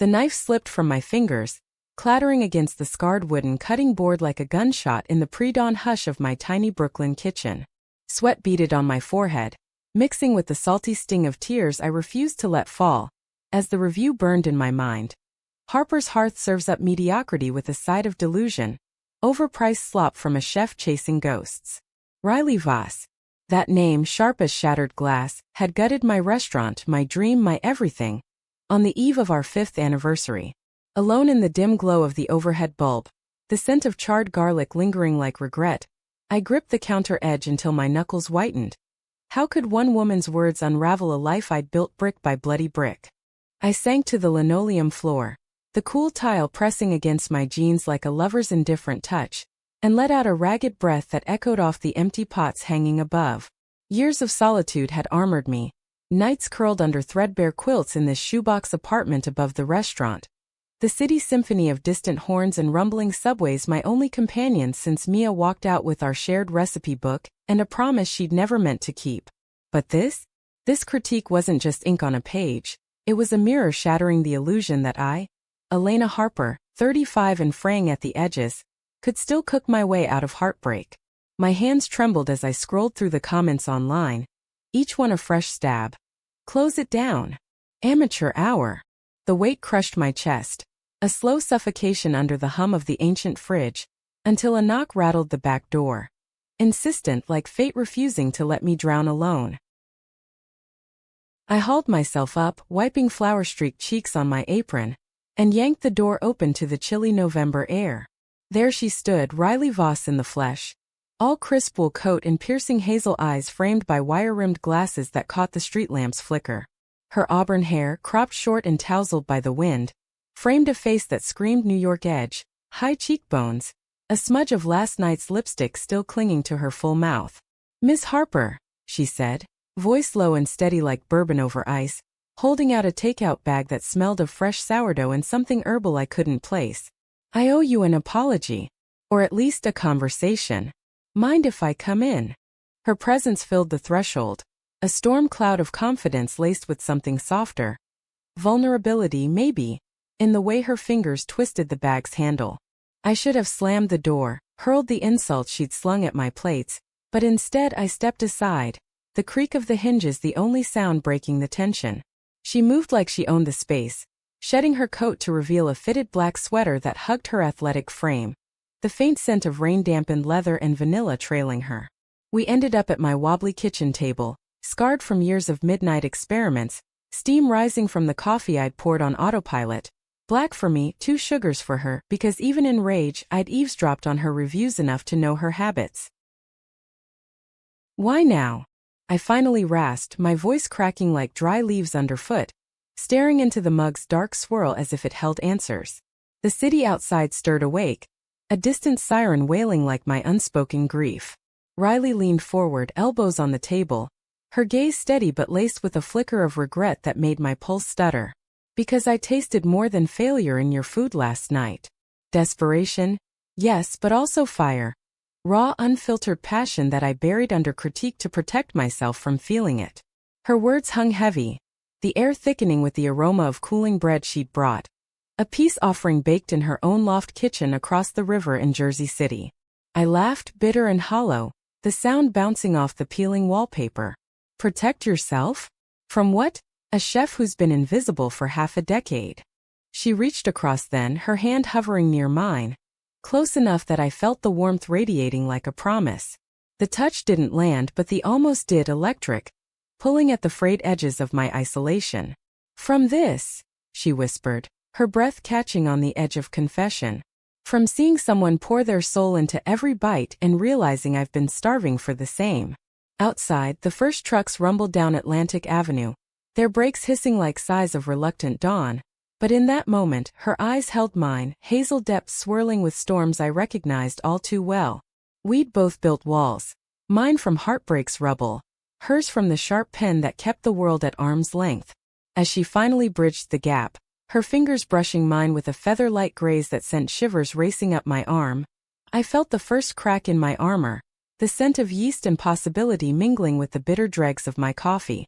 The knife slipped from my fingers, clattering against the scarred wooden cutting board like a gunshot in the pre-dawn hush of my tiny Brooklyn kitchen. Sweat beaded on my forehead, mixing with the salty sting of tears I refused to let fall, as the review burned in my mind. Harper's Hearth serves up mediocrity with a side of delusion, overpriced slop from a chef chasing ghosts. Riley Voss. That name, sharp as shattered glass, had gutted my restaurant, my dream, my everything. On the eve of our 5th anniversary, alone in the dim glow of the overhead bulb, the scent of charred garlic lingering like regret, I gripped the counter edge until my knuckles whitened. How could one woman's words unravel a life I'd built brick by bloody brick? I sank to the linoleum floor, the cool tile pressing against my jeans like a lover's indifferent touch, and let out a ragged breath that echoed off the empty pots hanging above. Years of solitude had armored me, nights curled under threadbare quilts in this shoebox apartment above the restaurant. The city symphony of distant horns and rumbling subways my only companions since Mia walked out with our shared recipe book and a promise she'd never meant to keep. But this critique wasn't just ink on a page. It was a mirror shattering the illusion that I, Elena Harper, 35 and fraying at the edges, could still cook my way out of heartbreak. My hands trembled as I scrolled through the comments online, each one a fresh stab. Close it down. Amateur hour. The weight crushed my chest, a slow suffocation under the hum of the ancient fridge, until a knock rattled the back door. Insistent, like fate refusing to let me drown alone. I hauled myself up, wiping flour-streaked cheeks on my apron, and yanked the door open to the chilly November air. There she stood, Riley Voss in the flesh, all crisp wool coat and piercing hazel eyes framed by wire-rimmed glasses that caught the street lamp's flicker. Her auburn hair, cropped short and tousled by the wind, framed a face that screamed New York edge, high cheekbones, a smudge of last night's lipstick still clinging to her full mouth. "Miss Harper," she said, voice low and steady like bourbon over ice, holding out a takeout bag that smelled of fresh sourdough and something herbal I couldn't place. "I owe you an apology. Or at least a conversation. Mind if I come in?" Her presence filled the threshold, a storm cloud of confidence laced with something softer. Vulnerability, maybe, in the way her fingers twisted the bag's handle. I should have slammed the door, hurled the insults she'd slung at my plates, but instead I stepped aside, the creak of the hinges the only sound breaking the tension. She moved like she owned the space, shedding her coat to reveal a fitted black sweater that hugged her athletic frame, the faint scent of rain-dampened leather and vanilla trailing her. We ended up at my wobbly kitchen table, scarred from years of midnight experiments, steam rising from the coffee I'd poured on autopilot. Black for me, 2 sugars for her, because even in rage I'd eavesdropped on her reviews enough to know her habits. "Why now?" I finally rasped, my voice cracking like dry leaves underfoot, staring into the mug's dark swirl as if it held answers. The city outside stirred awake, a distant siren wailing like my unspoken grief. Riley leaned forward, elbows on the table, her gaze steady but laced with a flicker of regret that made my pulse stutter. "Because I tasted more than failure in your food last night." Desperation? Yes, but also fire. Raw, unfiltered passion that I buried under critique to protect myself from feeling it. Her words hung heavy, the air thickening with the aroma of cooling bread she'd brought. A peace offering baked in her own loft kitchen across the river in Jersey City. I laughed, bitter and hollow, the sound bouncing off the peeling wallpaper. Protect yourself? From what? A chef who's been invisible for half a decade. She reached across then, her hand hovering near mine, close enough that I felt the warmth radiating like a promise. The touch didn't land, but the almost did, electric, pulling at the frayed edges of my isolation. "From this," she whispered, her breath catching on the edge of confession. "From seeing someone pour their soul into every bite and realizing I've been starving for the same." Outside, the first trucks rumbled down Atlantic Avenue, their brakes hissing like sighs of reluctant dawn. But in that moment, her eyes held mine, hazel depths swirling with storms I recognized all too well. We'd both built walls, mine from heartbreak's rubble, hers from the sharp pen that kept the world at arm's length. As she finally bridged the gap, her fingers brushing mine with a feather-light graze that sent shivers racing up my arm, I felt the first crack in my armor, the scent of yeast and possibility mingling with the bitter dregs of my coffee.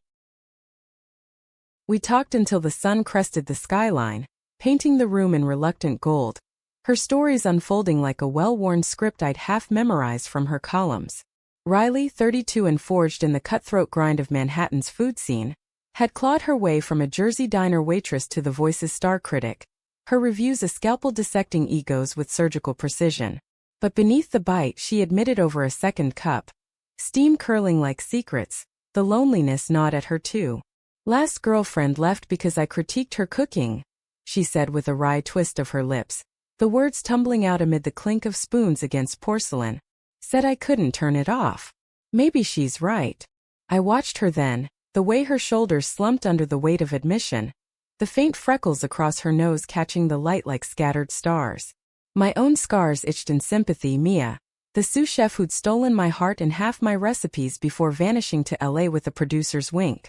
We talked until the sun crested the skyline, painting the room in reluctant gold, her stories unfolding like a well-worn script I'd half memorized from her columns. Riley, 32 and forged in the cutthroat grind of Manhattan's food scene, had clawed her way from a Jersey diner waitress to the Voice's star critic, her reviews a scalpel dissecting egos with surgical precision. But beneath the bite she admitted over a second cup, steam curling like secrets, the loneliness gnawed at her too. "Last girlfriend left because I critiqued her cooking," she said with a wry twist of her lips, the words tumbling out amid the clink of spoons against porcelain. "Said I couldn't turn it off. Maybe she's right." I watched her then, the way her shoulders slumped under the weight of admission, the faint freckles across her nose catching the light like scattered stars. My own scars itched in sympathy. Mia, the sous chef who'd stolen my heart and half my recipes before vanishing to LA with a producer's wink.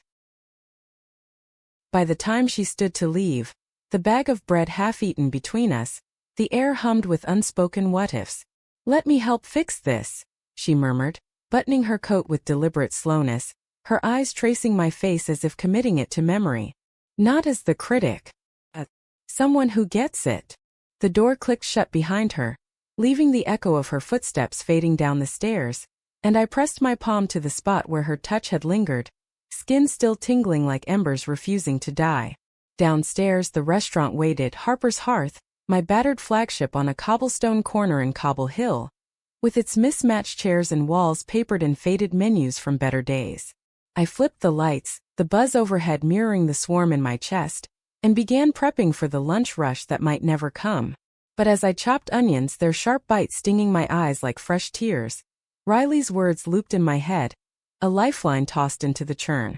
By the time she stood to leave, the bag of bread half-eaten between us, the air hummed with unspoken what-ifs. "Let me help fix this," she murmured, buttoning her coat with deliberate slowness, her eyes tracing my face as if committing it to memory. "Not as the critic. Someone who gets it." The door clicked shut behind her, leaving the echo of her footsteps fading down the stairs, and I pressed my palm to the spot where her touch had lingered, skin still tingling like embers refusing to die. Downstairs the restaurant waited, Harper's Hearth, my battered flagship on a cobblestone corner in Cobble Hill, with its mismatched chairs and walls papered in faded menus from better days. I flipped the lights, the buzz overhead mirroring the swarm in my chest, and began prepping for the lunch rush that might never come. But as I chopped onions, their sharp bite stinging my eyes like fresh tears, Riley's words looped in my head, a lifeline tossed into the churn.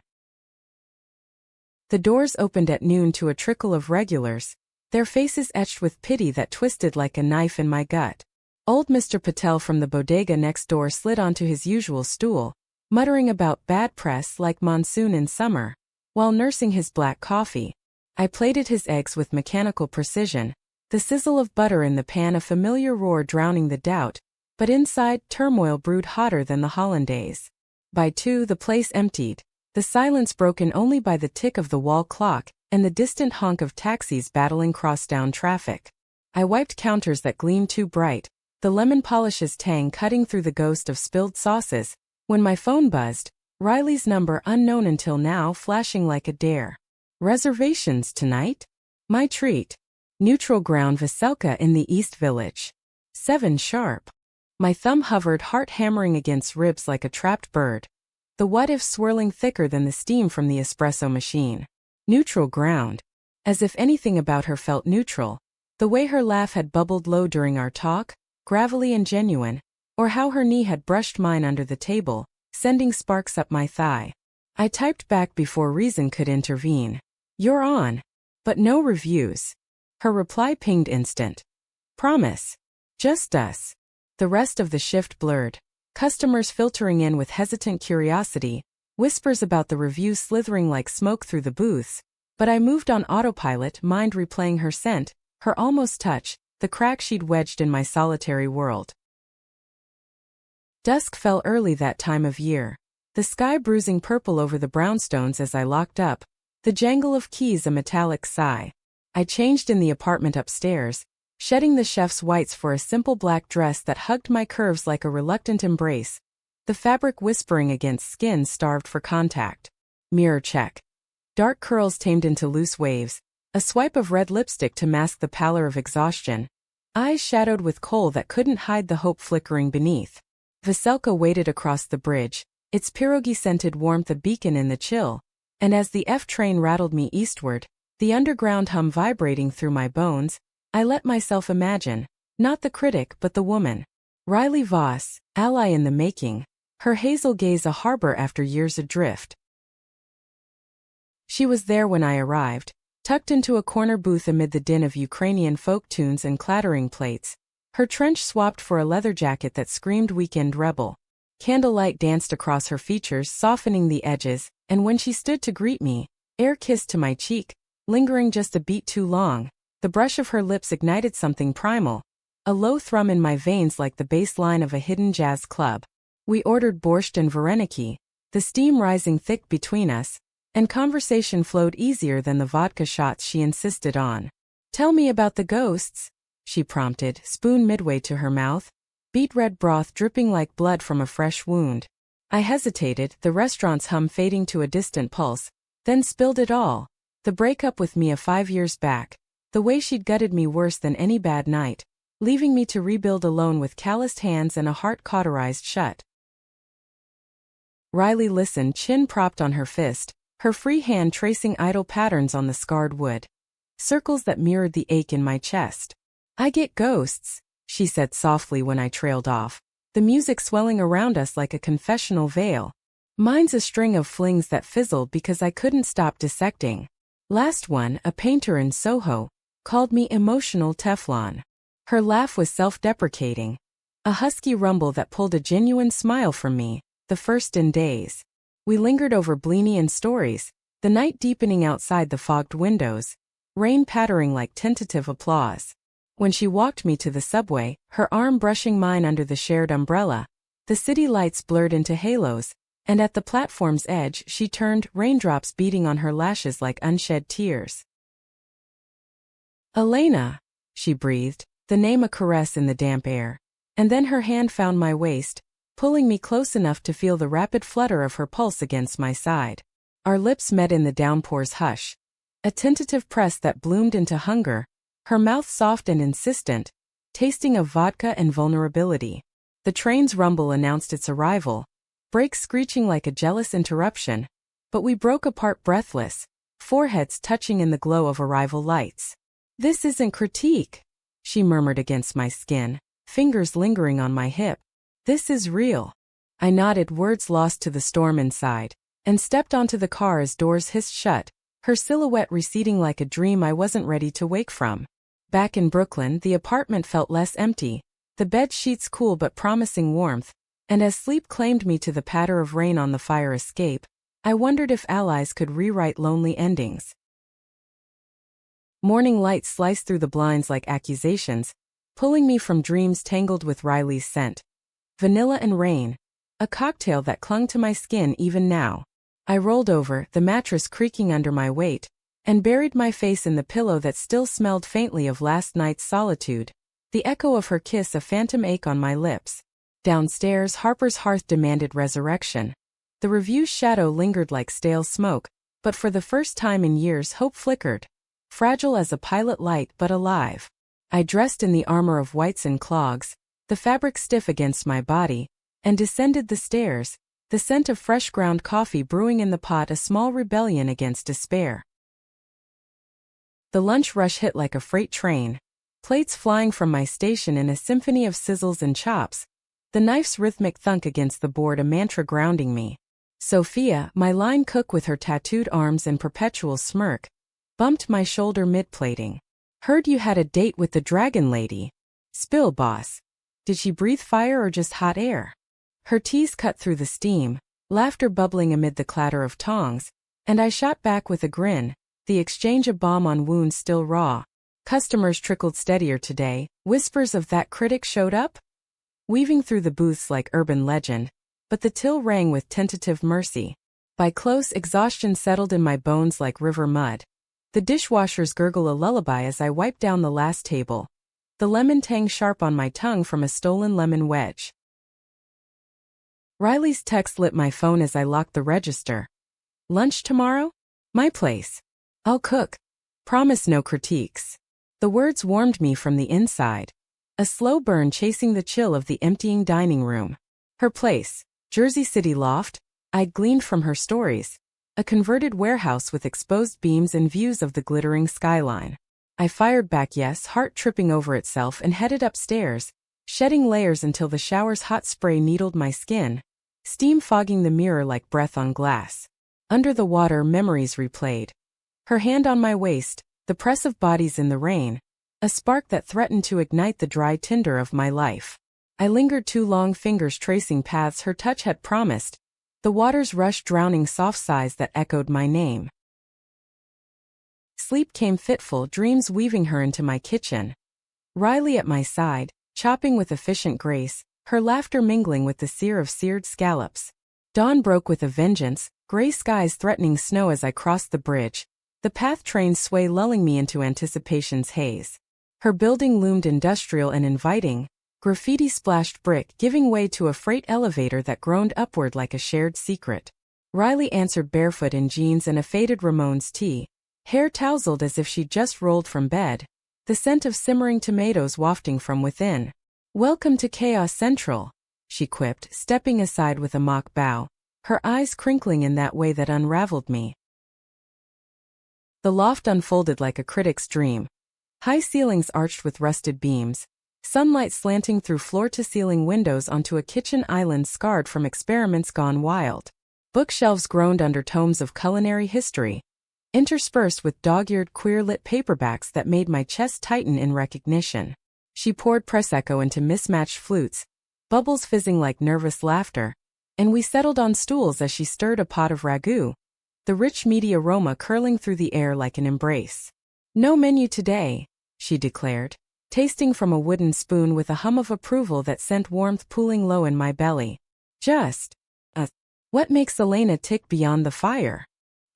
The doors opened at noon to a trickle of regulars, their faces etched with pity that twisted like a knife in my gut. Old Mr. Patel from the bodega next door slid onto his usual stool, muttering about bad press like monsoon in summer, while nursing his black coffee. I plated his eggs with mechanical precision, the sizzle of butter in the pan a familiar roar drowning the doubt, but inside turmoil brewed hotter than the hollandaise. By 2 the place emptied, the silence broken only by the tick of the wall clock and the distant honk of taxis battling crosstown traffic. I wiped counters that gleamed too bright, the lemon polish's tang cutting through the ghost of spilled sauces, when my phone buzzed, Riley's number unknown until now flashing like a dare. "Reservations tonight?" My treat. "Neutral ground Veselka in the East Village. 7 sharp." My thumb hovered, heart hammering against ribs like a trapped bird, the what-if swirling thicker than the steam from the espresso machine. Neutral ground. As if anything about her felt neutral, the way her laugh had bubbled low during our talk, gravelly and genuine, or how her knee had brushed mine under the table, sending sparks up my thigh. I typed back before reason could intervene. "You're on. But no reviews." Her reply pinged instant. "Promise. Just us." The rest of the shift blurred. Customers filtering in with hesitant curiosity, whispers about the reviews slithering like smoke through the booths, but I moved on autopilot, mind replaying her scent, her almost touch, the crack she'd wedged in my solitary world. Dusk fell early that time of year, the sky bruising purple over the brownstones as I locked up, the jangle of keys a metallic sigh. I changed in the apartment upstairs, shedding the chef's whites for a simple black dress that hugged my curves like a reluctant embrace, the fabric whispering against skin starved for contact. Mirror check. Dark curls tamed into loose waves, a swipe of red lipstick to mask the pallor of exhaustion, eyes shadowed with coal that couldn't hide the hope flickering beneath. Veselka waited across the bridge, its pierogi-scented warmth a beacon in the chill, and as the F-train rattled me eastward, the underground hum vibrating through my bones, I let myself imagine, not the critic but the woman. Riley Voss, ally in the making, her hazel gaze a harbor after years adrift. She was there when I arrived, tucked into a corner booth amid the din of Ukrainian folk tunes and clattering plates, her trench swapped for a leather jacket that screamed weekend rebel. Candlelight danced across her features, softening the edges, and when she stood to greet me, air kissed to my cheek, lingering just a beat too long. The brush of her lips ignited something primal, a low thrum in my veins like the bass line of a hidden jazz club. We ordered borscht and vareniki, the steam rising thick between us, and conversation flowed easier than the vodka shots she insisted on. Tell me about the ghosts, she prompted, spoon midway to her mouth, beet red broth dripping like blood from a fresh wound. I hesitated, the restaurant's hum fading to a distant pulse, then spilled it all. The breakup with Mia 5 years back, the way she'd gutted me worse than any bad night, leaving me to rebuild alone with calloused hands and a heart cauterized shut. Riley listened, chin propped on her fist, her free hand tracing idle patterns on the scarred wood. Circles that mirrored the ache in my chest. I get ghosts, she said softly when I trailed off, the music swelling around us like a confessional veil. Mine's a string of flings that fizzled because I couldn't stop dissecting. Last one, a painter in Soho, called me emotional Teflon. Her laugh was self-deprecating. A husky rumble that pulled a genuine smile from me, the first in days. We lingered over Bleenie and stories, the night deepening outside the fogged windows, rain pattering like tentative applause. When she walked me to the subway, her arm brushing mine under the shared umbrella, the city lights blurred into halos, and at the platform's edge she turned, raindrops beating on her lashes like unshed tears. Elena, she breathed, the name a caress in the damp air, and then her hand found my waist, pulling me close enough to feel the rapid flutter of her pulse against my side. Our lips met in the downpour's hush. A tentative press that bloomed into hunger, her mouth soft and insistent, tasting of vodka and vulnerability. The train's rumble announced its arrival, brakes screeching like a jealous interruption, but we broke apart breathless, foreheads touching in the glow of arrival lights. This isn't Critique, she murmured against my skin, fingers lingering on my hip. This is real. I nodded, words lost to the storm inside, and stepped onto the car as doors hissed shut, her silhouette receding like a dream I wasn't ready to wake from. Back in Brooklyn, the apartment felt less empty, the bed sheets cool but promising warmth, and as sleep claimed me to the patter of rain on the fire escape, I wondered if allies could rewrite lonely endings. Morning light sliced through the blinds like accusations, pulling me from dreams tangled with Riley's scent. Vanilla and rain, a cocktail that clung to my skin even now. I rolled over, the mattress creaking under my weight, and buried my face in the pillow that still smelled faintly of last night's solitude, the echo of her kiss a phantom ache on my lips. Downstairs, Harper's hearth demanded resurrection. The review's shadow lingered like stale smoke, but for the first time in years hope flickered. Fragile as a pilot light but alive. I dressed in the armor of whites and clogs, the fabric stiff against my body, and descended the stairs, the scent of fresh ground coffee brewing in the pot a small rebellion against despair. The lunch rush hit like a freight train, plates flying from my station in a symphony of sizzles and chops, the knife's rhythmic thunk against the board a mantra grounding me. Sophia, my line cook with her tattooed arms and perpetual smirk, bumped my shoulder mid-plating. Heard you had a date with the dragon lady. Spill, boss. Did she breathe fire or just hot air? Her tease cut through the steam, laughter bubbling amid the clatter of tongs, and I shot back with a grin, the exchange a balm on wounds still raw. Customers trickled steadier today, whispers of that critic showed up? Weaving through the booths like urban legend, but the till rang with tentative mercy. By close, exhaustion settled in my bones like river mud. The dishwashers gurgle a lullaby as I wipe down the last table, the lemon tang sharp on my tongue from a stolen lemon wedge. Riley's text lit my phone as I locked the register. Lunch tomorrow? My place. I'll cook. Promise no critiques. The words warmed me from the inside. A slow burn chasing the chill of the emptying dining room. Her place, Jersey City loft, I'd gleaned from her stories. A converted warehouse with exposed beams and views of the glittering skyline. I fired back yes, heart tripping over itself, and headed upstairs, shedding layers until the shower's hot spray needled my skin, steam fogging the mirror like breath on glass. Under the water, memories replayed. Her hand on my waist, the press of bodies in the rain, a spark that threatened to ignite the dry tinder of my life. I lingered too long, fingers tracing paths her touch had promised, the water's rush drowning soft sighs that echoed my name. Sleep came fitful, dreams weaving her into my kitchen. Riley at my side, chopping with efficient grace, her laughter mingling with the sear of seared scallops. Dawn broke with a vengeance, gray skies threatening snow as I crossed the bridge, The path trains sway lulling me into anticipation's haze. Her building loomed industrial and inviting, graffiti-splashed brick giving way to a freight elevator that groaned upward like a shared secret. Riley answered barefoot in jeans and a faded Ramones tee, hair tousled as if she'd just rolled from bed, the scent of simmering tomatoes wafting from within. "Welcome to Chaos Central," she quipped, stepping aside with a mock bow, her eyes crinkling in that way that unraveled me. The loft unfolded like a critic's dream. High ceilings arched with rusted beams, sunlight slanting through floor-to-ceiling windows onto a kitchen island scarred from experiments gone wild. Bookshelves groaned under tomes of culinary history, interspersed with dog-eared queer-lit paperbacks that made my chest tighten in recognition. She poured Prosecco into mismatched flutes, bubbles fizzing like nervous laughter, and we settled on stools as she stirred a pot of ragu, the rich meaty aroma curling through the air like an embrace. "No menu today," she declared, tasting from a wooden spoon with a hum of approval that sent warmth pooling low in my belly. "Just what makes Elena tick beyond the fire?"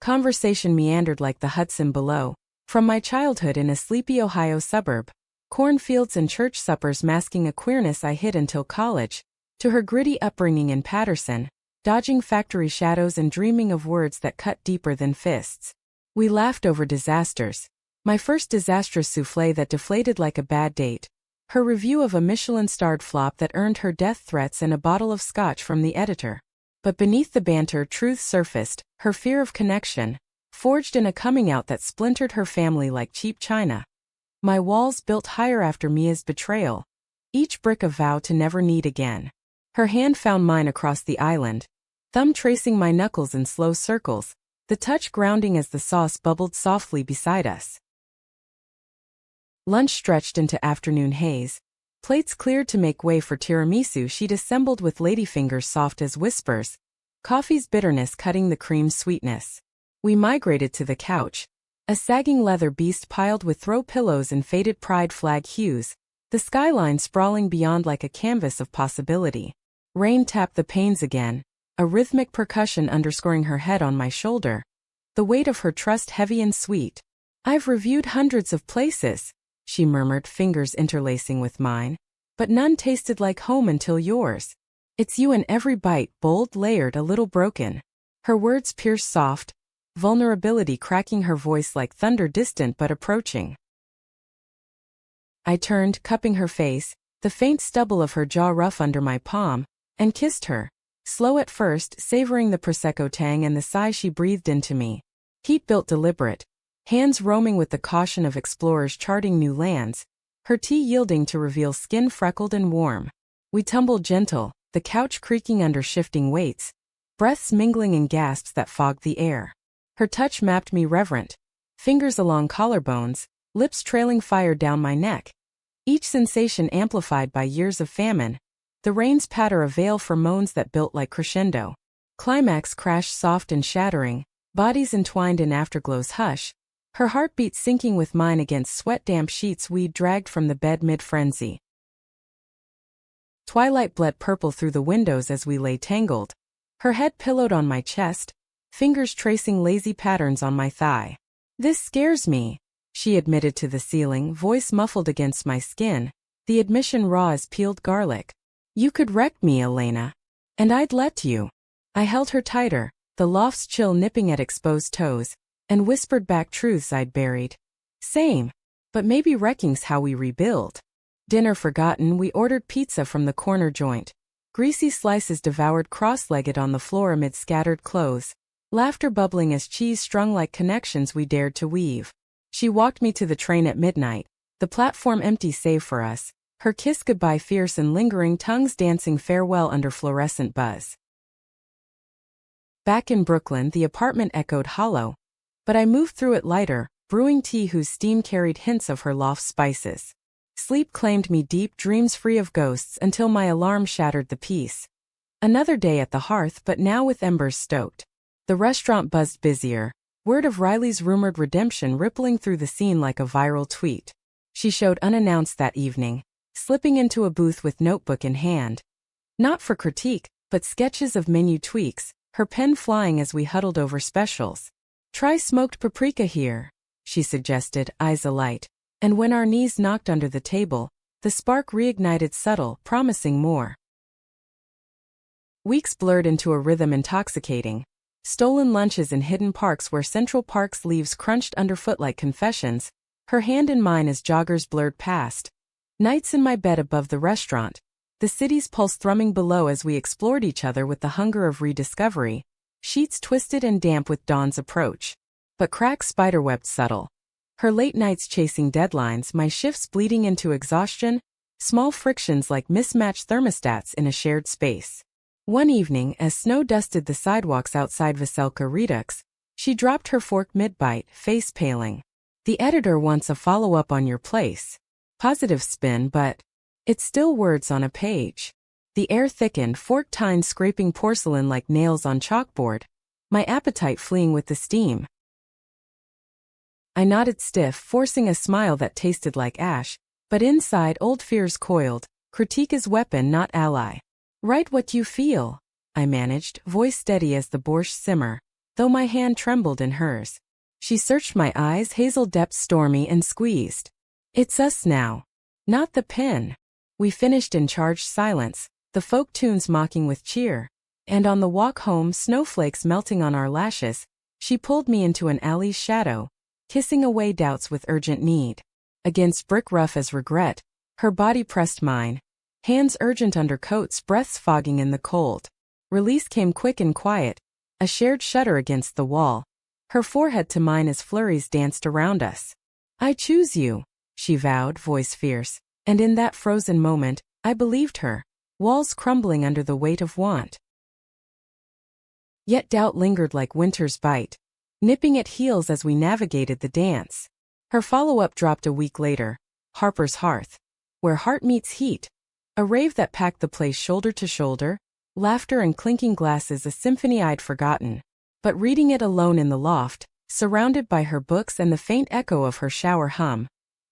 Conversation meandered like the Hudson below, from my childhood in a sleepy Ohio suburb, cornfields and church suppers masking a queerness I hid until college, to her gritty upbringing in Patterson, dodging factory shadows and dreaming of words that cut deeper than fists. We laughed over disasters. My first disastrous soufflé that deflated like a bad date, her review of a Michelin-starred flop that earned her death threats and a bottle of scotch from the editor. But beneath the banter, truth surfaced, her fear of connection, forged in a coming-out that splintered her family like cheap china. My walls built higher after Mia's betrayal, each brick a vow to never need again. Her hand found mine across the island, thumb tracing my knuckles in slow circles, the touch grounding as the sauce bubbled softly beside us. Lunch stretched into afternoon haze, plates cleared to make way for tiramisu she'd assembled with ladyfingers soft as whispers, coffee's bitterness cutting the cream's sweetness. We migrated to the couch, a sagging leather beast piled with throw pillows and faded pride flag hues, the skyline sprawling beyond like a canvas of possibility. Rain tapped the panes again, a rhythmic percussion underscoring her head on my shoulder, the weight of her trust heavy and sweet. "I've reviewed hundreds of places," she murmured, fingers interlacing with mine, "but none tasted like home until yours. It's you in every bite, bold, layered, a little broken." Her words pierced soft, vulnerability cracking her voice like thunder distant but approaching. I turned, cupping her face, the faint stubble of her jaw rough under my palm, and kissed her, slow at first, savoring the Prosecco tang and the sigh she breathed into me. Heat built deliberate, hands roaming with the caution of explorers charting new lands, her tea yielding to reveal skin freckled and warm. We tumbled gentle, the couch creaking under shifting weights, breaths mingling in gasps that fogged the air. Her touch mapped me reverent, fingers along collarbones, lips trailing fire down my neck, each sensation amplified by years of famine. The rain's patter a veil for moans that built like crescendo. Climax crashed soft and shattering, bodies entwined in afterglow's hush, her heartbeat syncing with mine against sweat-damp sheets we'd dragged from the bed mid-frenzy. Twilight bled purple through the windows as we lay tangled, her head pillowed on my chest, fingers tracing lazy patterns on my thigh. "This scares me," she admitted to the ceiling, voice muffled against my skin, the admission raw as peeled garlic. "You could wreck me, Elena. And I'd let you." I held her tighter, the loft's chill nipping at exposed toes, and whispered back truths I'd buried. "Same. But maybe wrecking's how we rebuild." Dinner forgotten, we ordered pizza from the corner joint. Greasy slices devoured cross-legged on the floor amid scattered clothes, laughter bubbling as cheese strung like connections we dared to weave. She walked me to the train at midnight, the platform empty save for us, her kiss goodbye fierce and lingering, tongues dancing farewell under fluorescent buzz. Back in Brooklyn, the apartment echoed hollow, but I moved through it lighter, brewing tea whose steam carried hints of her loft's spices. Sleep claimed me deep, dreams free of ghosts, until my alarm shattered the peace. Another day at the hearth, but now with embers stoked. The restaurant buzzed busier, word of Riley's rumored redemption rippling through the scene like a viral tweet. She showed unannounced that evening, slipping into a booth with notebook in hand. Not for critique, but sketches of menu tweaks, her pen flying as we huddled over specials. Try smoked paprika here, she suggested, eyes alight. And when our knees knocked under the table, the spark reignited subtle, promising more. Weeks blurred into a rhythm intoxicating. Stolen lunches in hidden parks where Central Park's leaves crunched underfoot like confessions, her hand in mine as joggers blurred past. Nights in my bed above the restaurant, the city's pulse thrumming below as we explored each other with the hunger of rediscovery, sheets twisted and damp with dawn's approach. But cracks spiderwebbed subtle. Her late nights chasing deadlines, my shifts bleeding into exhaustion, small frictions like mismatched thermostats in a shared space. One evening, as snow dusted the sidewalks outside Veselka Redux, she dropped her fork mid-bite, face paling. The editor wants a follow-up on your place. Positive spin, but it's still words on a page. The air thickened, fork tines scraping porcelain like nails on chalkboard, my appetite fleeing with the steam. I nodded stiff, forcing a smile that tasted like ash, but inside old fears coiled. Critique is weapon, not ally. Write what you feel, I managed, voice steady as the borscht simmer, though my hand trembled in hers. She searched my eyes, hazel depths stormy, and squeezed. It's us now. Not the pen. We finished in charged silence, the folk tunes mocking with cheer. And on the walk home, snowflakes melting on our lashes, she pulled me into an alley's shadow, kissing away doubts with urgent need. Against brick rough as regret, her body pressed mine, hands urgent under coats, breaths fogging in the cold. Release came quick and quiet, a shared shudder against the wall. Her forehead to mine as flurries danced around us. I choose you, she vowed, voice fierce, and in that frozen moment, I believed her, walls crumbling under the weight of want. Yet doubt lingered like winter's bite, nipping at heels as we navigated the dance. Her follow-up dropped a week later, Harper's Hearth, where heart meets heat, a rave that packed the place shoulder to shoulder, laughter and clinking glasses, a symphony I'd forgotten. But reading it alone in the loft, surrounded by her books and the faint echo of her shower hum,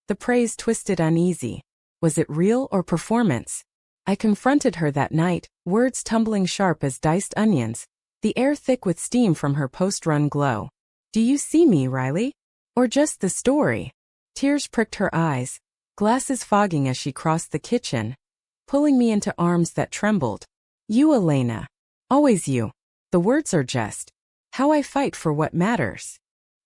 the praise twisted uneasy. Was it real or performance? I confronted her that night, words tumbling sharp as diced onions, the air thick with steam from her post-run glow. Do you see me, Riley? Or just the story? Tears pricked her eyes, glasses fogging as she crossed the kitchen, pulling me into arms that trembled. You, Elena. Always you. The words are just how I fight for what matters.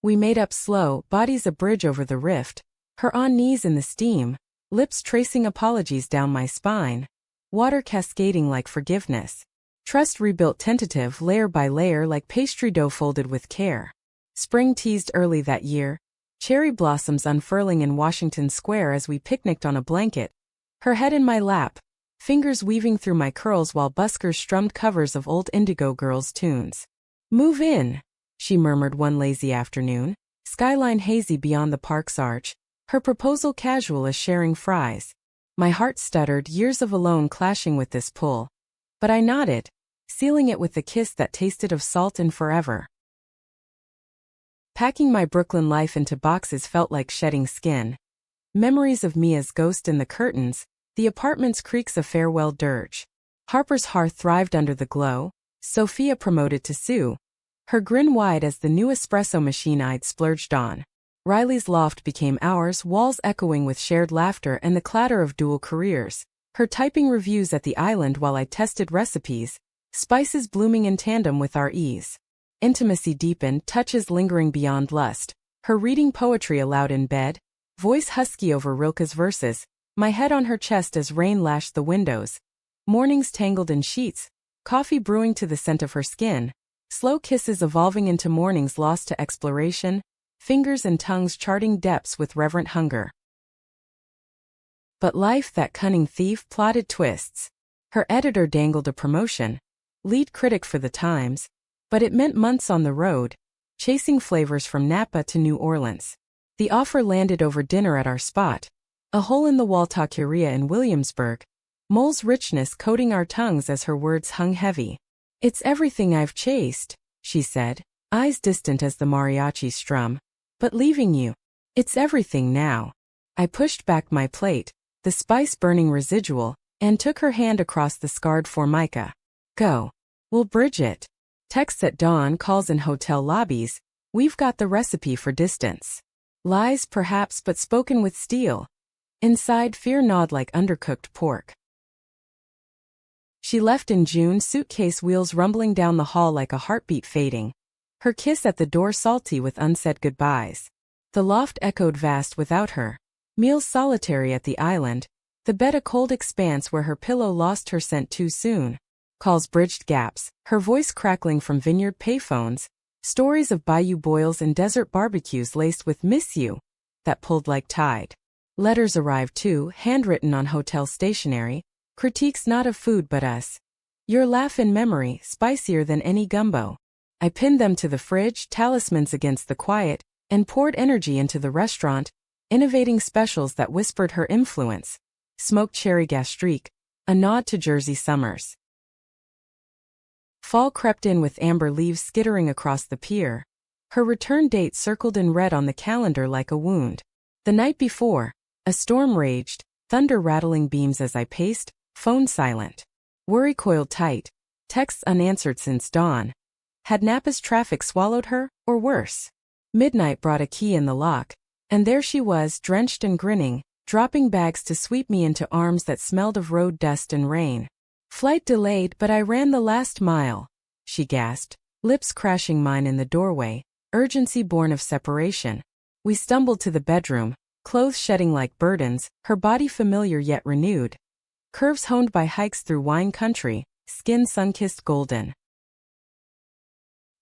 We made up slow, bodies a bridge over the rift, her on knees in the steam, lips tracing apologies down my spine, water cascading like forgiveness. Trust rebuilt tentative, layer by layer like pastry dough folded with care. Spring teased early that year, cherry blossoms unfurling in Washington Square as we picnicked on a blanket, her head in my lap, fingers weaving through my curls while buskers strummed covers of old Indigo Girls tunes. Move in, she murmured one lazy afternoon, skyline hazy beyond the park's arch, her proposal casual as sharing fries. My heart stuttered, years of alone clashing with this pull. But I nodded, sealing it with a kiss that tasted of salt and forever. Packing my Brooklyn life into boxes felt like shedding skin. Memories of me as ghost in the curtains, the apartment's creaks a farewell dirge. Harper's Hearth thrived under the glow, Sophia promoted to Sue, her grin wide as the new espresso machine I'd splurged on. Riley's loft became ours, walls echoing with shared laughter and the clatter of dual careers, her typing reviews at the island while I tested recipes, spices blooming in tandem with our ease. Intimacy deepened, touches lingering beyond lust, her reading poetry aloud in bed, voice husky over Rilke's verses, my head on her chest as rain lashed the windows. Mornings tangled in sheets, coffee brewing to the scent of her skin, slow kisses evolving into mornings lost to exploration, fingers and tongues charting depths with reverent hunger. But life, that cunning thief, plotted twists. Her editor dangled a promotion, lead critic for the Times, but it meant months on the road, chasing flavors from Napa to New Orleans. The offer landed over dinner at our spot, a hole-in-the-wall taqueria in Williamsburg, mole's richness coating our tongues as her words hung heavy. It's everything I've chased, she said, eyes distant as the mariachi strum. But leaving you. It's everything now. I pushed back my plate, the spice burning residual, and took her hand across the scarred formica. Go. We'll bridge it. Texts at dawn, calls in hotel lobbies, We've got the recipe for distance. Lies perhaps, but spoken with steel. Inside, fear gnawed like undercooked pork. She left in June, suitcase wheels rumbling down the hall like a heartbeat fading. Her kiss at the door salty with unsaid goodbyes. The loft echoed vast without her. Meals solitary at the island. The bed a cold expanse where her pillow lost her scent too soon. Calls bridged gaps, her voice crackling from vineyard payphones. Stories of bayou boils and desert barbecues laced with "miss you" that pulled like tide. Letters arrived too, handwritten on hotel stationery. Critiques not of food but us. Your laugh in memory, spicier than any gumbo. I pinned them to the fridge, talismans against the quiet, and poured energy into the restaurant, innovating specials that whispered her influence. Smoked cherry gastrique, a nod to Jersey summers. Fall crept in with amber leaves skittering across the pier. Her return date circled in red on the calendar like a wound. The night before, a storm raged, thunder rattling beams as I paced, phone silent. Worry coiled tight, texts unanswered since dawn. Had Napa's traffic swallowed her, or worse? Midnight brought a key in the lock, and there she was, drenched and grinning, dropping bags to sweep me into arms that smelled of road dust and rain. Flight delayed, but I ran the last mile, she gasped, lips crashing mine in the doorway, urgency born of separation. We stumbled to the bedroom, clothes shedding like burdens, her body familiar yet renewed. Curves honed by hikes through wine country, skin sun-kissed golden.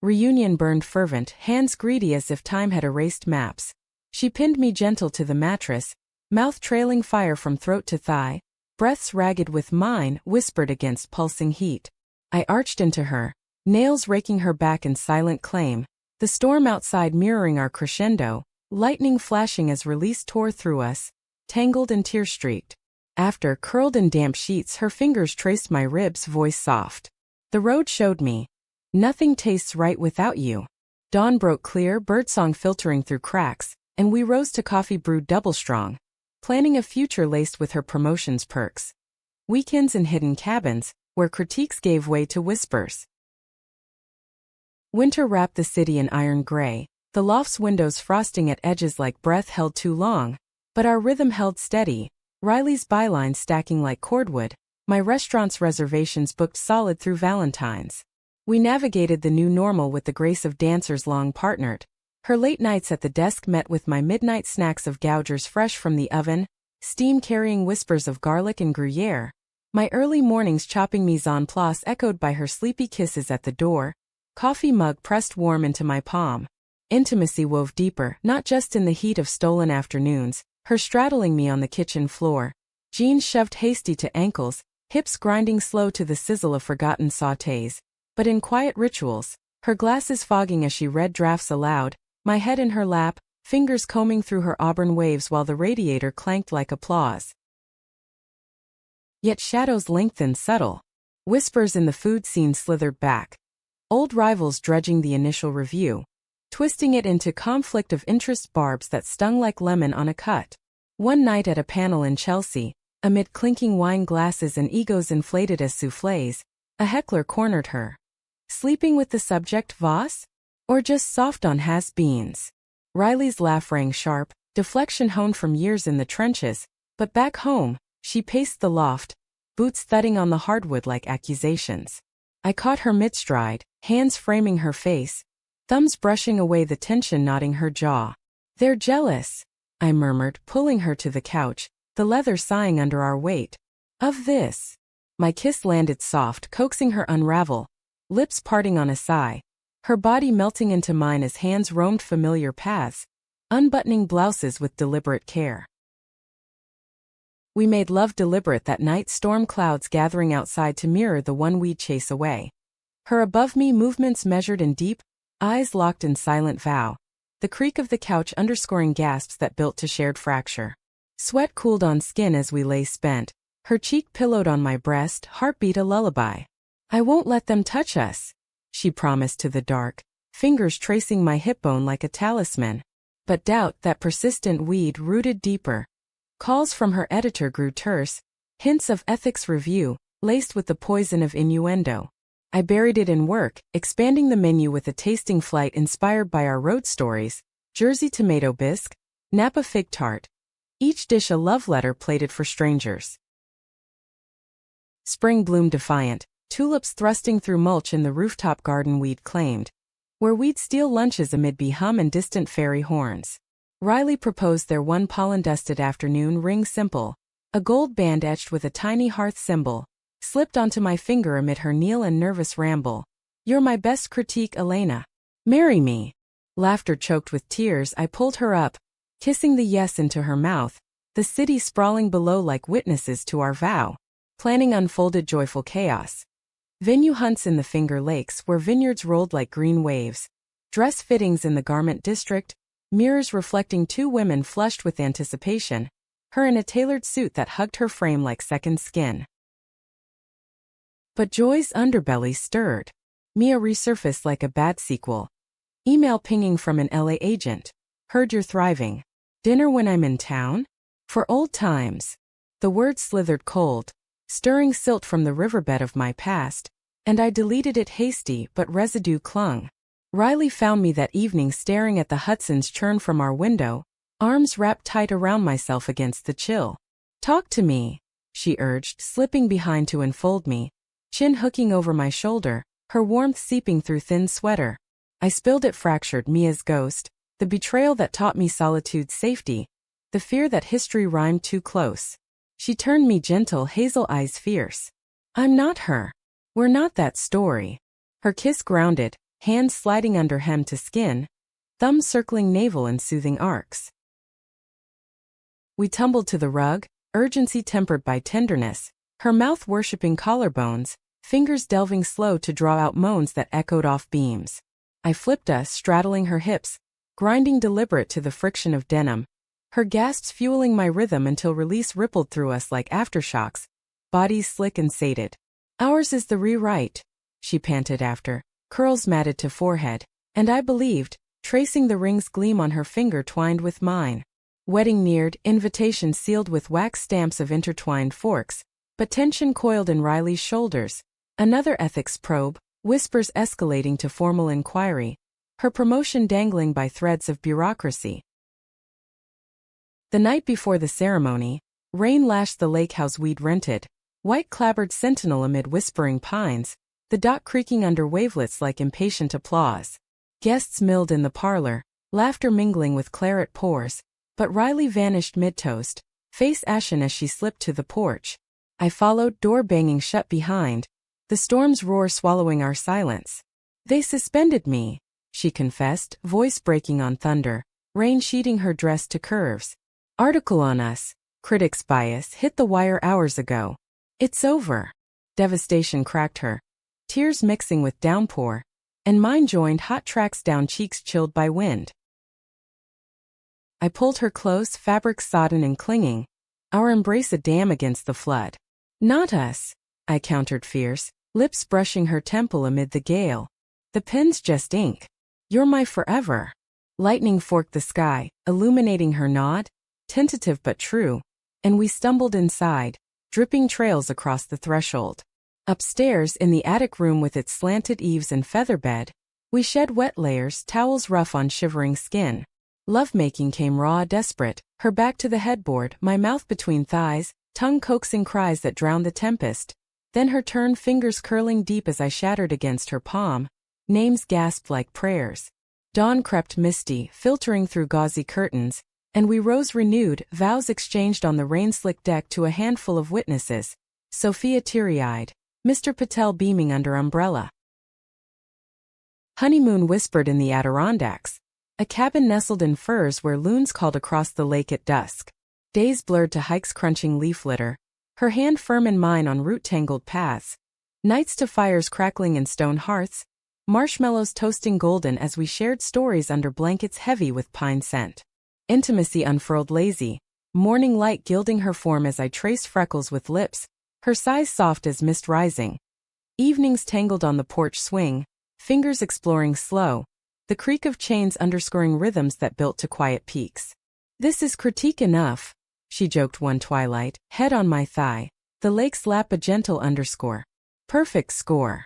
Reunion burned fervent, hands greedy as if time had erased maps. She pinned me gentle to the mattress, mouth trailing fire from throat to thigh, breaths ragged with mine, whispered against pulsing heat. I arched into her, nails raking her back in silent claim, the storm outside mirroring our crescendo, lightning flashing as release tore through us, tangled and tear-streaked. After, curled in damp sheets, her fingers traced my ribs, voice soft. The road showed me. Nothing tastes right without you. Dawn broke clear, birdsong filtering through cracks, and we rose to coffee brewed double strong, planning a future laced with her promotions perks. Weekends in hidden cabins, where critiques gave way to whispers. Winter wrapped the city in iron gray, the loft's windows frosting at edges like breath held too long, but our rhythm held steady, Riley's bylines stacking like cordwood, my restaurant's reservations booked solid through Valentine's. We navigated the new normal with the grace of dancers long partnered. Her late nights at the desk met with my midnight snacks of gougers fresh from the oven, steam carrying whispers of garlic and Gruyere. My early mornings chopping mise en place echoed by her sleepy kisses at the door, coffee mug pressed warm into my palm. Intimacy wove deeper, not just in the heat of stolen afternoons, her straddling me on the kitchen floor, jeans shoved hasty to ankles, hips grinding slow to the sizzle of forgotten sautés, but in quiet rituals, her glasses fogging as she read drafts aloud, my head in her lap, fingers combing through her auburn waves while the radiator clanked like applause. Yet shadows lengthened subtle. Whispers in the food scene slithered back. Old rivals dredging the initial review, twisting it into conflict of interest barbs that stung like lemon on a cut. One night at a panel in Chelsea, amid clinking wine glasses and egos inflated as soufflés, a heckler cornered her. Sleeping with the subject Voss? Or just soft on has-beens? Riley's laugh rang sharp, deflection honed from years in the trenches, but back home, she paced the loft, boots thudding on the hardwood like accusations. I caught her mid-stride, hands framing her face, thumbs brushing away the tension knotting her jaw. They're jealous, I murmured, pulling her to the couch, the leather sighing under our weight. Of this. My kiss landed soft, coaxing her unravel, lips parting on a sigh, her body melting into mine as hands roamed familiar paths, unbuttoning blouses with deliberate care. We made love deliberate that night, storm clouds gathering outside to mirror the one we'd chase away. Her above me movements measured and deep, eyes locked in silent vow, the creak of the couch underscoring gasps that built to shared fracture. Sweat cooled on skin as we lay spent, her cheek pillowed on my breast, heartbeat a lullaby. I won't let them touch us, she promised to the dark, fingers tracing my hip bone like a talisman. But doubt, that persistent weed, rooted deeper. Calls from her editor grew terse, hints of ethics review, laced with the poison of innuendo. I buried it in work, expanding the menu with a tasting flight inspired by our road stories: Jersey tomato bisque, Napa fig tart. Each dish a love letter plated for strangers. Spring bloomed defiant, tulips thrusting through mulch in the rooftop garden we'd claimed, where we'd steal lunches amid bee hum and distant fairy horns. Riley proposed their one pollen-dusted afternoon ring simple, a gold band etched with a tiny hearth symbol, slipped onto my finger amid her kneel and nervous ramble. "You're my best critique, Elena. Marry me." Laughter choked with tears, I pulled her up, kissing the yes into her mouth, the city sprawling below like witnesses to our vow. Planning unfolded joyful chaos. Venue hunts in the Finger Lakes where vineyards rolled like green waves. Dress fittings in the garment district, mirrors reflecting two women flushed with anticipation, her in a tailored suit that hugged her frame like second skin. But joy's underbelly stirred. Mia resurfaced like a bad sequel. Email pinging from an LA agent. "Heard you're thriving. Dinner when I'm in town? For old times." The word slithered cold, stirring silt from the riverbed of my past, and I deleted it hasty but residue clung. Riley found me that evening staring at the Hudson's churn from our window, arms wrapped tight around myself against the chill. "Talk to me," she urged, slipping behind to enfold me, chin hooking over my shoulder, her warmth seeping through thin sweater. I spilled it fractured Mia's ghost, the betrayal that taught me solitude's safety, the fear that history rhymed too close. She turned me gentle, hazel eyes fierce. "I'm not her. We're not that story." Her kiss grounded, hands sliding under hem to skin, thumbs circling navel in soothing arcs. We tumbled to the rug, urgency tempered by tenderness, her mouth worshipping collarbones, fingers delving slow to draw out moans that echoed off beams. I flipped us, straddling her hips, grinding deliberate to the friction of denim, her gasps fueling my rhythm until release rippled through us like aftershocks, bodies slick and sated. "Ours is the rewrite," she panted after, curls matted to forehead, and I believed, tracing the ring's gleam on her finger twined with mine. Wedding neared, invitation sealed with wax stamps of intertwined forks, but tension coiled in Riley's shoulders. Another ethics probe, whispers escalating to formal inquiry, her promotion dangling by threads of bureaucracy. The night before the ceremony, rain lashed the lake house we'd rented, white-clabbered sentinel amid whispering pines, the dock creaking under wavelets like impatient applause. Guests milled in the parlor, laughter mingling with claret pours, but Riley vanished mid-toast, face ashen as she slipped to the porch. I followed, door banging shut behind, the storm's roar swallowing our silence. "They suspended me," she confessed, voice breaking on thunder, rain sheeting her dress to curves. "Article on us, Critic's bias, hit the wire hours ago. It's over." Devastation cracked her, tears mixing with downpour, and mine joined, hot tracks down cheeks chilled by wind. I pulled her close, fabric sodden and clinging, our embrace a dam against the flood. "Not us," I countered fierce, lips brushing her temple amid the gale. "The pen's just ink. You're my forever." Lightning forked the sky, illuminating her nod, tentative but true, and we stumbled inside, dripping trails across the threshold. Upstairs, in the attic room with its slanted eaves and featherbed, we shed wet layers, towels rough on shivering skin. Lovemaking came raw, desperate, her back to the headboard, my mouth between thighs, tongue coaxing cries that drowned the tempest. Then her turn, fingers curling deep as I shattered against her palm, names gasped like prayers. Dawn crept misty, filtering through gauzy curtains, and we rose renewed, vows exchanged on the rain-slicked deck to a handful of witnesses, Sophia teary-eyed, Mr. Patel beaming under umbrella. Honeymoon whispered in the Adirondacks, a cabin nestled in firs where loons called across the lake at dusk. Days blurred to hikes crunching leaf litter, her hand firm in mine on root-tangled paths. Nights to fires crackling in stone hearths, marshmallows toasting golden as we shared stories under blankets heavy with pine scent. Intimacy unfurled lazy, morning light gilding her form as I traced freckles with lips, her sighs soft as mist rising. Evenings tangled on the porch swing, fingers exploring slow, the creak of chains underscoring rhythms that built to quiet peaks. "This is critique enough," she joked one twilight, head on my thigh, the lake's lap a gentle underscore. "Perfect score."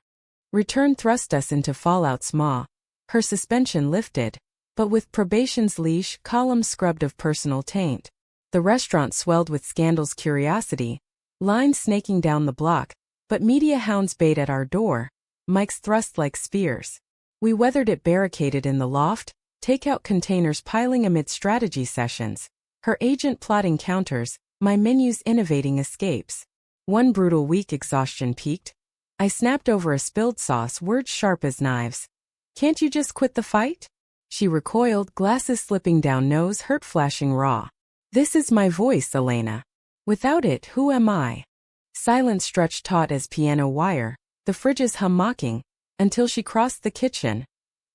Return thrust us into Fallout's maw. Her suspension lifted, but with probation's leash columns scrubbed of personal taint. The restaurant swelled with scandal's curiosity, lines snaking down the block, but media hounds bayed at our door, mics thrust like spears. We weathered it barricaded in the loft, takeout containers piling amid strategy sessions, her agent plotting counters, my menus innovating escapes. One brutal week exhaustion peaked. I snapped over a spilled sauce, words sharp as knives. "Can't you just quit the fight?" She recoiled, glasses slipping down nose, hurt flashing raw. "This is my voice, Elena. Without it, who am I?" Silence stretched taut as piano wire, the fridge's hum mocking, until she crossed the kitchen,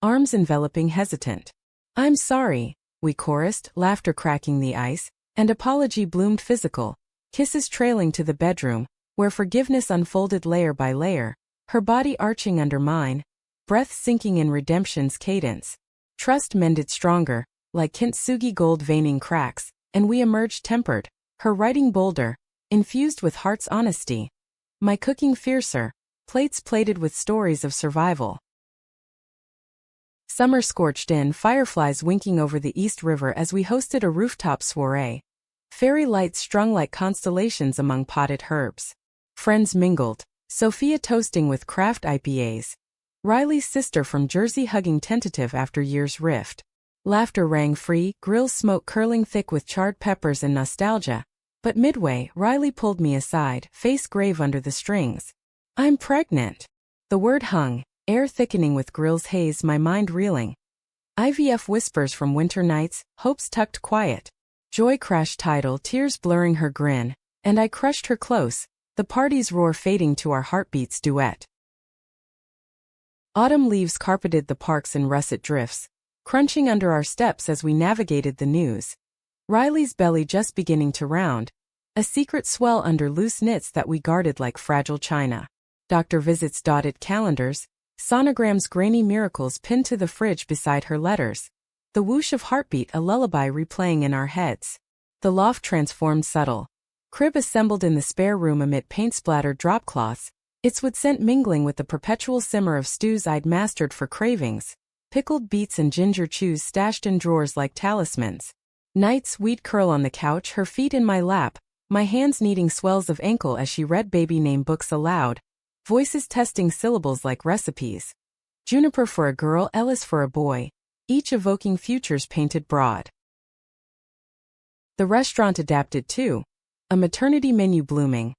arms enveloping hesitant. "I'm sorry," we chorused, laughter cracking the ice, and apology bloomed physical, kisses trailing to the bedroom, where forgiveness unfolded layer by layer, her body arching under mine, breath sinking in redemption's cadence. Trust mended stronger, like kintsugi gold veining cracks, and we emerged tempered, her writing bolder, infused with heart's honesty. My cooking fiercer, plates plated with stories of survival. Summer scorched in, fireflies winking over the East River as we hosted a rooftop soiree. Fairy lights strung like constellations among potted herbs. Friends mingled, Sophia toasting with craft IPAs. Riley's sister from Jersey hugging tentative after years' rift. Laughter rang free, grill smoke curling thick with charred peppers and nostalgia. But midway, Riley pulled me aside, face grave under the strings. "I'm pregnant." The word hung, air thickening with grill's haze, my mind reeling. IVF whispers from winter nights, hopes tucked quiet. Joy crashed tidal, tears blurring her grin, and I crushed her close, the party's roar fading to our heartbeats duet. Autumn leaves carpeted the parks in russet drifts, crunching under our steps as we navigated the news. Riley's belly just beginning to round, a secret swell under loose knits that we guarded like fragile china. Doctor visits dotted calendars, sonograms grainy miracles pinned to the fridge beside her letters. The whoosh of heartbeat a lullaby replaying in our heads. The loft transformed subtle. Crib assembled in the spare room amid paint-splattered dropcloths, its wood scent mingling with the perpetual simmer of stews I'd mastered for cravings. Pickled beets and ginger chews stashed in drawers like talismans. Nights we'd curl on the couch, her feet in my lap, my hands kneading swells of ankle as she read baby name books aloud, voices testing syllables like recipes. Juniper for a girl, Ellis for a boy, each evoking futures painted broad. The restaurant adapted too, a maternity menu blooming.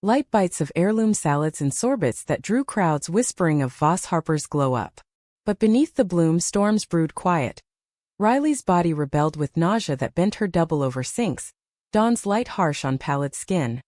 Light bites of heirloom salads and sorbets that drew crowds whispering of Voss Harper's glow up. But beneath the bloom storms brewed quiet. Riley's body rebelled with nausea that bent her double over sinks, dawn's light harsh on pallid skin.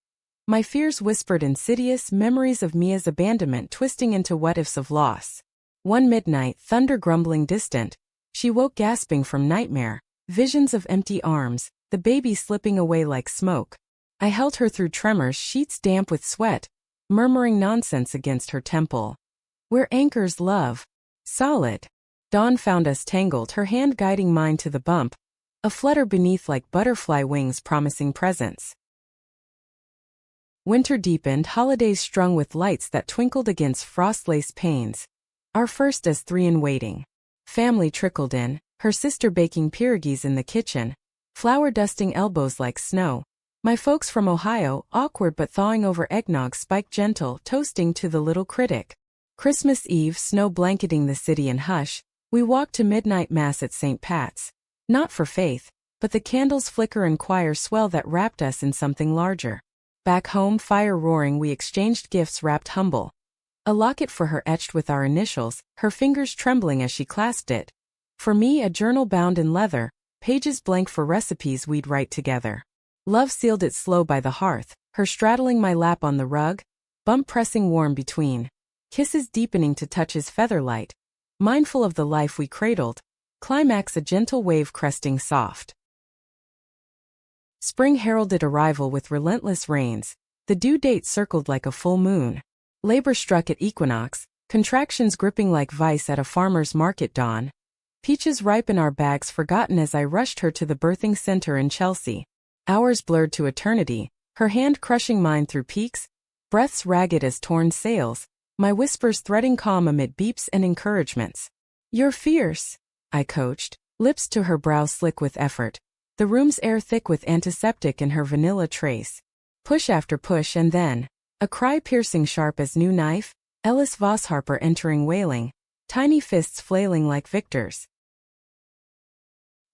My fears whispered insidious memories of Mia's abandonment twisting into what-ifs of loss. One midnight, thunder grumbling distant, she woke gasping from nightmare, visions of empty arms, the baby slipping away like smoke. I held her through tremors, sheets damp with sweat, murmuring nonsense against her temple. We're anchors, love. Solid. Dawn found us tangled, her hand guiding mine to the bump, a flutter beneath like butterfly wings promising presence. Winter deepened, holidays strung with lights that twinkled against frost-lace panes. Our first as three in waiting. Family trickled in, her sister baking pierogies in the kitchen, flour dusting elbows like snow. My folks from Ohio, awkward but thawing over eggnog spiked gentle, toasting to the little Critic. Christmas Eve, snow blanketing the city in hush, we walked to midnight mass at St. Pat's. Not for faith, but the candles flicker and choir swell that wrapped us in something larger. Back home, fire roaring, we exchanged gifts wrapped humble. A locket for her etched with our initials, her fingers trembling as she clasped it. For me, a journal bound in leather, pages blank for recipes we'd write together. Love sealed it slow by the hearth, her straddling my lap on the rug, bump pressing warm between. Kisses deepening to touches featherlight, mindful of the life we cradled, climax a gentle wave cresting soft. Spring heralded arrival with relentless rains, the due date circled like a full moon. Labor struck at equinox, contractions gripping like vice at a farmer's market dawn. Peaches ripe in our bags forgotten as I rushed her to the birthing center in Chelsea. Hours blurred to eternity, her hand crushing mine through peaks, breaths ragged as torn sails, my whispers threading calm amid beeps and encouragements. "You're fierce," I coached, lips to her brow slick with effort, the room's air thick with antiseptic and her vanilla trace. Push after push and then, a cry piercing sharp as new knife, Ellis Vossharper entering wailing, tiny fists flailing like victors.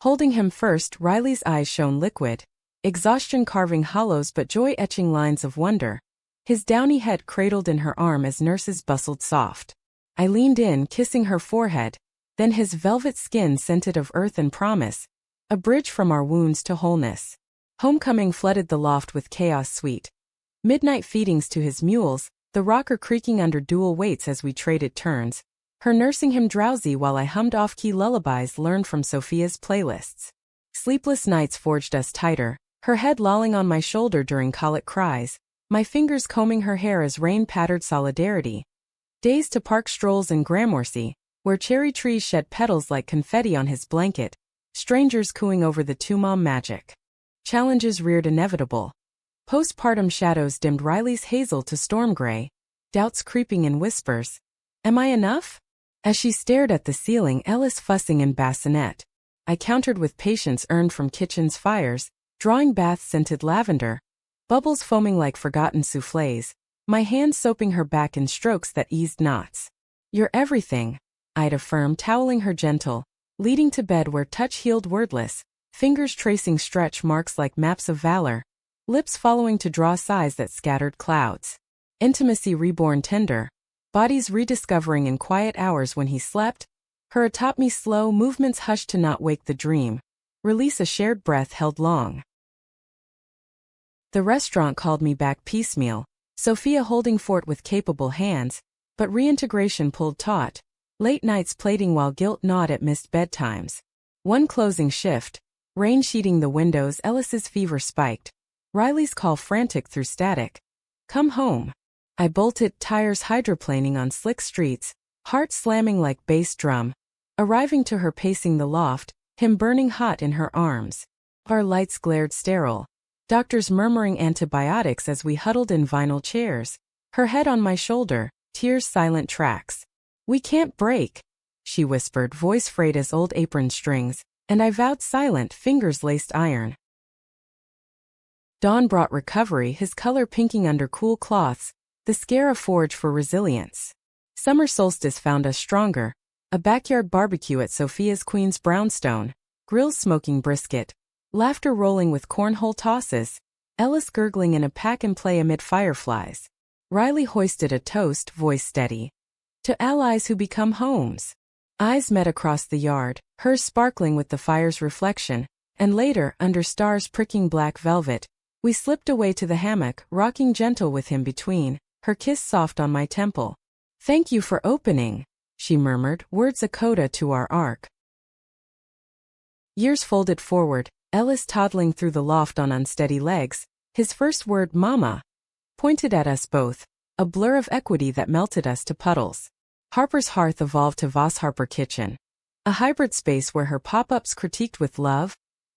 Holding him first, Riley's eyes shone liquid, exhaustion carving hollows but joy etching lines of wonder. His downy head cradled in her arm as nurses bustled soft. I leaned in, kissing her forehead, then his velvet skin scented of earth and promise, a bridge from our wounds to wholeness. Homecoming flooded the loft with chaos sweet. Midnight feedings to his mules, the rocker creaking under dual weights as we traded turns, her nursing him drowsy while I hummed off-key lullabies learned from Sophia's playlists. Sleepless nights forged us tighter, her head lolling on my shoulder during colic cries, my fingers combing her hair as rain pattered solidarity. Days to park strolls in Gramercy, where cherry trees shed petals like confetti on his blanket, strangers cooing over the two-mom magic. Challenges reared inevitable. Postpartum shadows dimmed Riley's hazel to storm gray, doubts creeping in whispers. Am I enough? As she stared at the ceiling, Ellis fussing in bassinet, I countered with patience earned from kitchen's fires, drawing bath-scented lavender, bubbles foaming like forgotten soufflés, my hands soaping her back in strokes that eased knots. You're everything, I'd affirm, toweling her gentle, leading to bed where touch healed wordless, fingers tracing stretch marks like maps of valor, lips following to draw sighs that scattered clouds. Intimacy reborn tender, bodies rediscovering in quiet hours when he slept, her atop me slow movements hushed to not wake the dream, release a shared breath held long. The restaurant called me back piecemeal, Sophia holding fort with capable hands, but reintegration pulled taut, late nights plating while guilt gnawed at missed bedtimes. One closing shift, rain sheeting the windows, Ellis's fever spiked, Riley's call frantic through static. Come home. I bolted, tires hydroplaning on slick streets, heart slamming like bass drum, arriving to her pacing the loft, him burning hot in her arms. Our lights glared sterile, doctors murmuring antibiotics as we huddled in vinyl chairs, her head on my shoulder, tears silent tracks. We can't break, she whispered, voice frayed as old apron strings, and I vowed silent, fingers laced iron. Dawn brought recovery, his color pinking under cool cloths, the scare a forge for resilience. Summer solstice found us stronger, a backyard barbecue at Sophia's Queen's brownstone, grills smoking brisket, laughter rolling with cornhole tosses, Ellis gurgling in a pack-and-play amid fireflies. Riley hoisted a toast, voice steady. To allies who become homes. Eyes met across the yard, hers sparkling with the fire's reflection, and later, under stars pricking black velvet, we slipped away to the hammock, rocking gentle with him between, her kiss soft on my temple. Thank you for opening, she murmured, words a coda to our arc. Years folded forward, Ellis toddling through the loft on unsteady legs, his first word, mama, pointed at us both, a blur of equity that melted us to puddles. Harper's hearth evolved to Vossharper kitchen, a hybrid space where her pop-ups critiqued with love,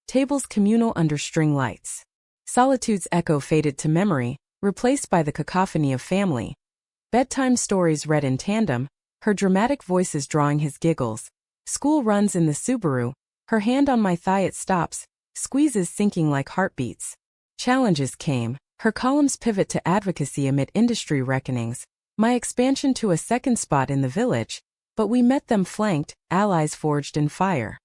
tables communal under string lights. Solitude's echo faded to memory, replaced by the cacophony of family. Bedtime stories read in tandem, her dramatic voices drawing his giggles. School runs in the Subaru, her hand on my thigh it stops, squeezes sinking like heartbeats. Challenges came, her columns pivot to advocacy amid industry reckonings, my expansion to a second spot in the village, but we met them flanked, allies forged in fire.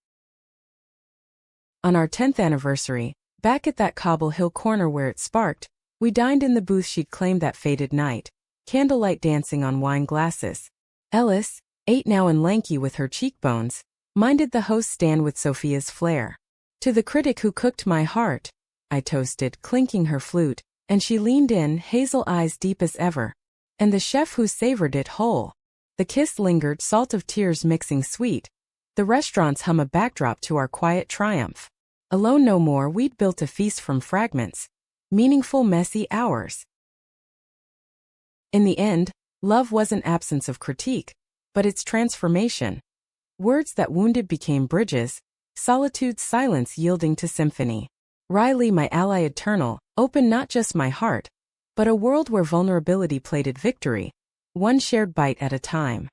On our 10th anniversary, back at that Cobble Hill corner where it sparked, we dined in the booth she'd claimed that fated night, candlelight dancing on wine glasses. Ellis, 8 now and lanky with her cheekbones, minded the host stand with Sophia's flair. To the critic who cooked my heart, I toasted, clinking her flute, and she leaned in, hazel eyes deep as ever. And the chef who savored it whole. The kiss lingered, salt of tears mixing sweet. The restaurant's hum a backdrop to our quiet triumph. Alone no more, we'd built a feast from fragments. Meaningful, messy hours. In the end, love wasn't absence of critique, but its transformation. Words that wounded became bridges, solitude's silence yielding to symphony. Riley, my ally eternal, opened not just my heart, but a world where vulnerability plated victory. one shared bite at a time.